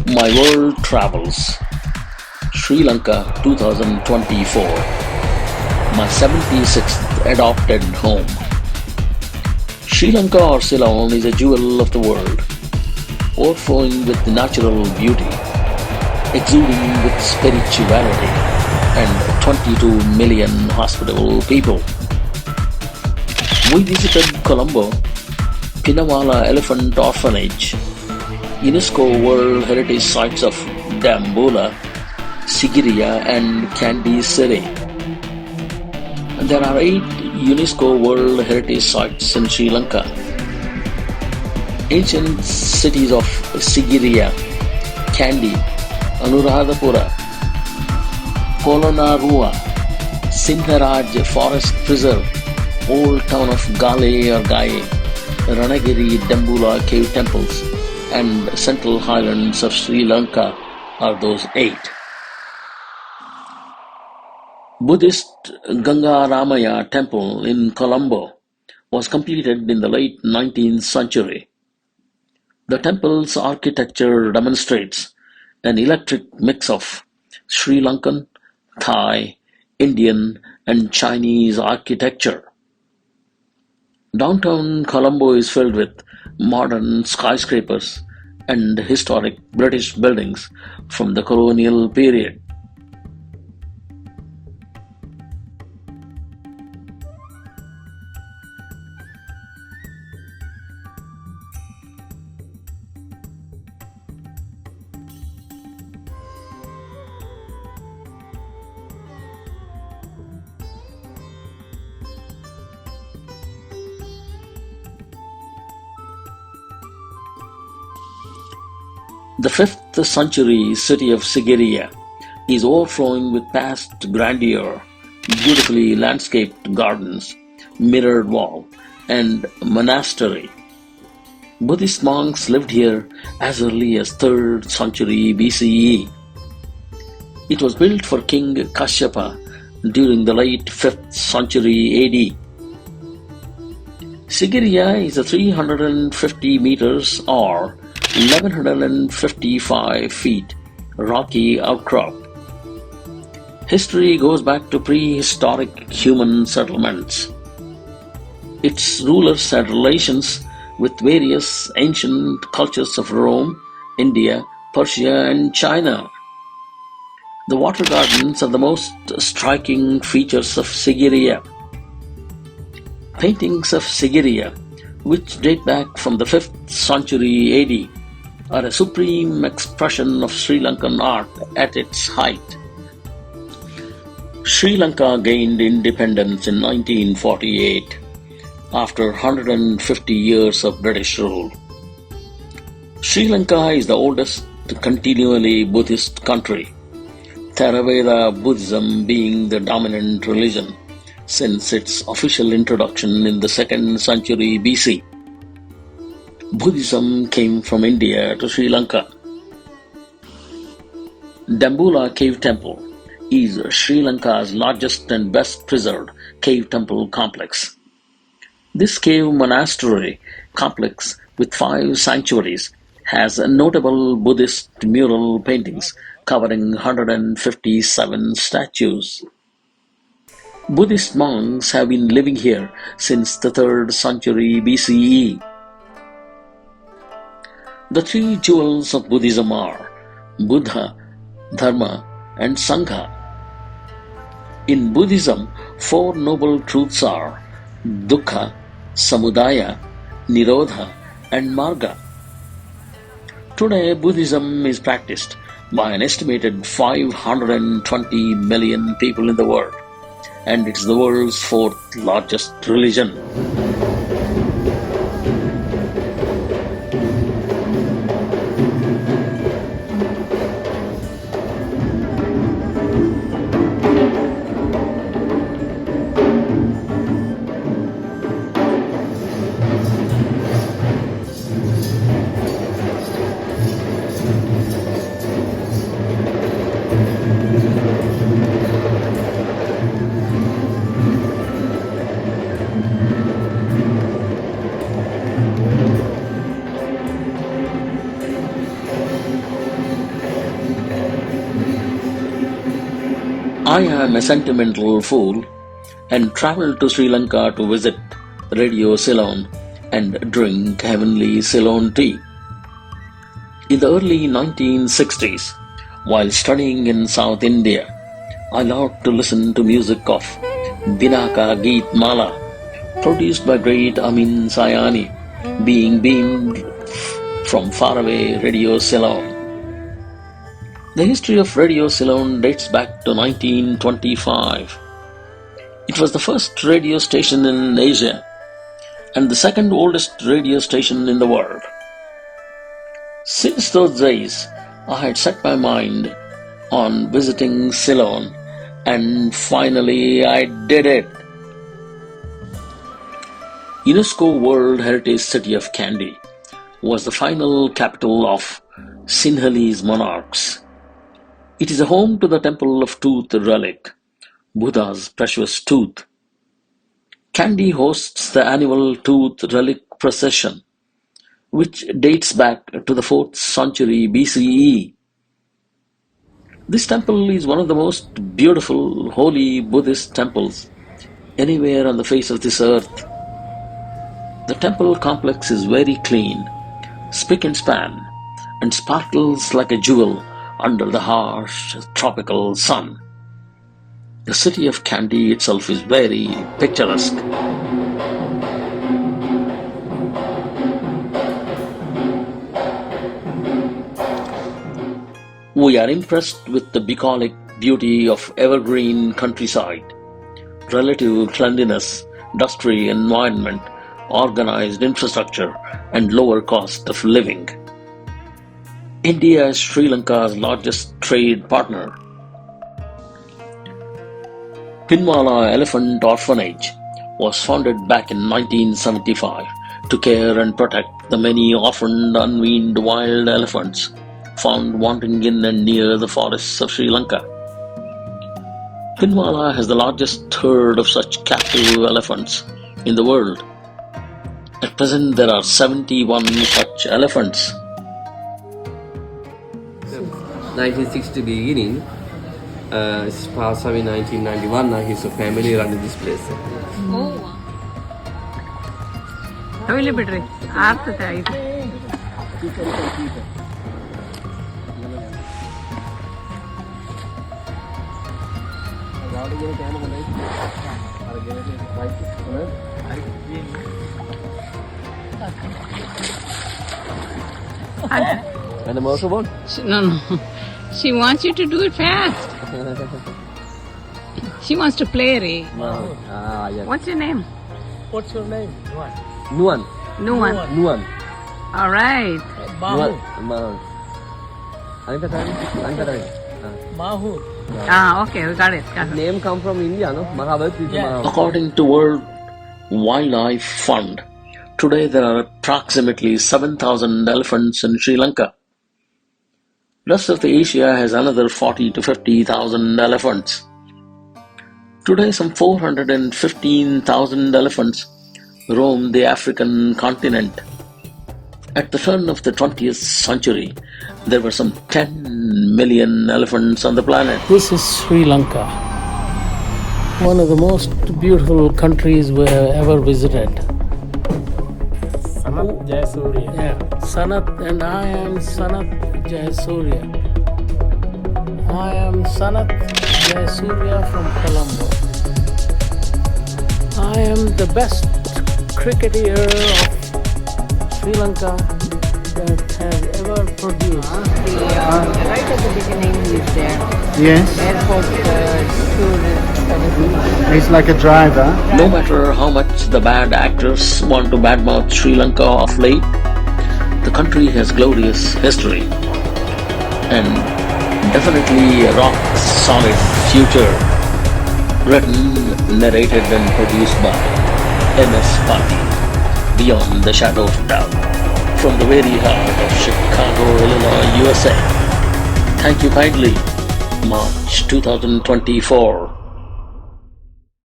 My World Travels, Sri Lanka 2024, my 76th adopted home. Sri Lanka or Ceylon is a jewel of the world, overflowing with natural beauty, exuding with spirituality, and 22 million hospitable people. We visited Colombo, Pinnawala Elephant Orphanage, UNESCO World Heritage Sites of Dambulla, Sigiriya and Kandy city. There are 8 UNESCO World Heritage Sites in Sri Lanka. Ancient cities of Sigiriya, Kandy, Anuradhapura, Polonnaruwa, Sinharaj Forest Preserve, Old Town of Galle or Galle, Ranagiri, Dambulla cave temples, and central highlands of Sri Lanka are those 8. Buddhist Gangaramaya temple in Colombo was completed in the late 19th century. The temple's architecture demonstrates an eclectic mix of Sri Lankan, Thai, Indian, and Chinese architecture. Downtown Colombo is filled with modern skyscrapers and historic British buildings from the colonial period. The 5th century city of Sigiriya is overflowing with past grandeur, beautifully landscaped gardens, mirrored wall, and monastery. Buddhist monks lived here as early as 3rd century BCE. It was built for King Kasyapa during the late 5th century AD. Sigiriya is a 350 meters or 1155 feet rocky outcrop. History goes back to prehistoric human settlements. Its rulers had relations with various ancient cultures of Rome, India, Persia, and China. The water gardens are the most striking features of Sigiriya. Paintings of Sigiriya, which date back from the 5th century AD, are a supreme expression of Sri Lankan art at its height. Sri Lanka gained independence in 1948 after 150 years of British rule. Sri Lanka is the oldest continually Buddhist country, Theravada Buddhism being the dominant religion since its official introduction in the 2nd century BC. Buddhism came from India to Sri Lanka. Dambulla Cave Temple is Sri Lanka's largest and best preserved cave temple complex. This cave monastery complex with 5 sanctuaries has notable Buddhist mural paintings covering 157 statues. Buddhist monks have been living here since the 3rd century BCE. The 3 jewels of Buddhism are Buddha, Dharma, and Sangha. In Buddhism, 4 noble truths are Dukkha, Samudaya, Nirodha, and Marga. Today, Buddhism is practiced by an estimated 520 million people in the world, and it's the world's 4th largest religion. I am a sentimental fool and travelled to Sri Lanka to visit Radio Ceylon and drink heavenly Ceylon tea. In the early 1960s, while studying in South India, I loved to listen to music of Dinaka Geet Mala, produced by great Amin Sayani, being beamed from faraway Radio Ceylon. The history of Radio Ceylon dates back to 1925. It was the first radio station in Asia and the second oldest radio station in the world. Since those days, I had set my mind on visiting Ceylon, and finally I did it. UNESCO World Herige city of Kandy was the final capital of Sinhalese monarchs. It is a home to the Temple of Tooth relic, Buddha's precious tooth. Kandy hosts the annual Tooth relic procession, which dates back to the 4th century BCE. This temple is one of the most beautiful, holy Buddhist temples anywhere on the face of this earth. The temple complex is very clean, spick and span, and sparkles like a jewel under the harsh tropical sun. The city of Kandy itself is very picturesque. We are impressed with the bucolic beauty of evergreen countryside, relative cleanliness, dust-free environment, organized infrastructure, and lower cost of living. India is Sri Lanka's largest trade partner. Pinnawala Elephant Orphanage was founded back in 1975 to care and protect the many orphaned, unweaned wild elephants found wandering in and near the forests of Sri Lanka. Pinnawala has the largest herd of such captive elephants in the world. At present, there are 71 such elephants. 1960 beginning, it's passed away in 1991. Now his family running this place. Oh. Havili ಬಿಡ್ರಿ ಆಗ್ತದೆ ಇದು. And the motor one? No. She wants you to do it fast. She wants to play, Ray. Yes. What's your name? What's your name? Nuan. Nuan. All right. Mahu. Mahu. Okay, we got it. Name come from India, no? Mahabharata. Yeah. According to World Wildlife Fund, today there are approximately 7,000 elephants in Sri Lanka. Rest of the Asia has another 40 to 50,000 elephants. Today some 415,000 elephants roam the African continent. At the turn of the 20th century, there were some 10 million elephants on the planet. This is Sri Lanka, one of the most beautiful countries we have ever visited. Sanat Jayasuriya. Yeah, Sanat, and I am Sanat Jayasuriya. I am Sanat Jayasuriya from Colombo. I am the best cricketer of Sri Lanka that has ever produced. Right at the beginning is there. Yes, Airport he's like a driver. No matter how much the bad actors want to badmouth Sri Lanka of late, the country has glorious history and definitely a rock-solid future. Written, narrated and produced by M.S. Patil, beyond the shadow of doubt, from the very heart of Chicago, Illinois, USA. Thank you kindly. March 2024.